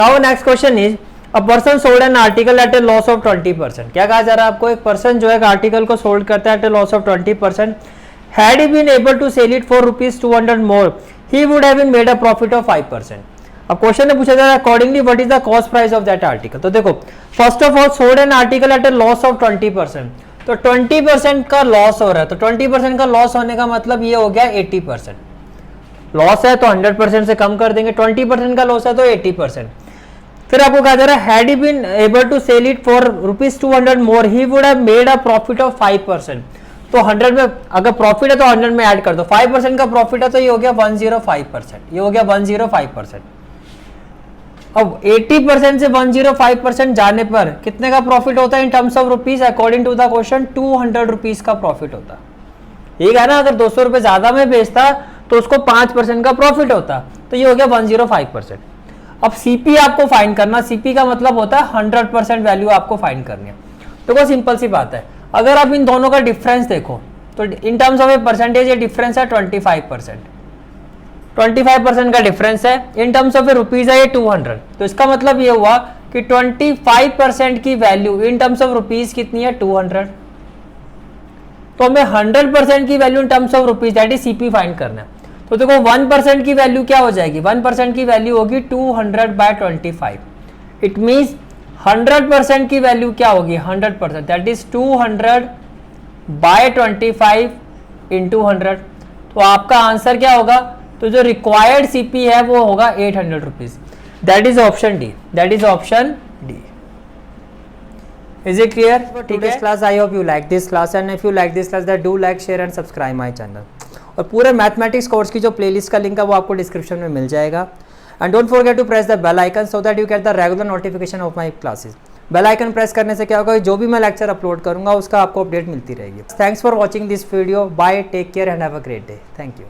Now next question is a person sold an article at a loss of 20%। क्या कहा जा रहा है आपको, एक पर्सन जो है आर्टिकल को सोल्ड करता है at a loss of 20%, had he been able to sell it for ₹200 more he would have been made a profit of 5%। अब क्वेश्चन में पूछा जा रहा है accordingly what is the cost price of that article. तो देखो first of all sold an article at a loss of 20%, तो 20% का लॉस हो रहा है, तो 20% का लॉस होने का मतलब ये हो गया 80%। लॉस है तो 100% से कम कर देंगे, 20% का लॉस है तो 80%। फिर आपको कहा जा रहा है had he been able to sell it for ₹200 more he would have made a profit of 5%। तो 100 में अगर प्रॉफिट है तो 100 में ऐड कर दो, 5% का प्रॉफिट है तो ये हो गया 105%, ये हो गया 105%। अब 80% से 105% जाने पर कितने का प्रॉफिट होता है in terms of rupees, according to the question 200 rupees का प्रॉफिट होता। ठीक है ना, अगर 200 रुपए ज्यादा में बेचता तो उसको 5% का प्रॉफिट होता, तो ये हो गया 105%। अब सीपी आपको फाइंड करना, सीपी का मतलब होता है 100% वैल्यू आपको फाइंड करनी है। तो वो सिंपल सी बात है, अगर आप इन दोनों का डिफरेंस देखो तो इन टर्म्स ऑफ ए परसेंटेज ये डिफरेंस है 25%, 25% का डिफरेंस है, इन टर्म्स ऑफ रुपीज है ये 200। तो इसका मतलब ये हुआ कि 25% की value in terms of rupees कितनी है 200। तो हमें 100% की value in terms of rupees that is CP find करना है। तो देखो 1% की वैल्यू क्या हो जाएगी, 1% की वैल्यू होगी 200/25। इट मीन्स 100% की वैल्यू क्या होगी 100%, दैट इज 200/25 इंटू 100। तो आपका आंसर क्या होगा, तो जो रिक्वायर्ड सीपी है वो होगा 800 rupees. That is option D, that is option D. Is it clear? ठीक है class, I hope you like this class and if you like this class that do like share and subscribe my channel. और पूरे mathematics course की जो playlist का link है वो आपको डिस्क्रिप्शन में मिल जाएगा। And don't forget to press the bell icon so that you get the regular notification of my classes. Bell icon press करने से क्या होगा, जो भी मैं लेक्चर अपलोड करूंगा उसका आपको अपडेट मिलती रहेगी। Thanks for watching this video, bye, take care and have a great day. Thank you.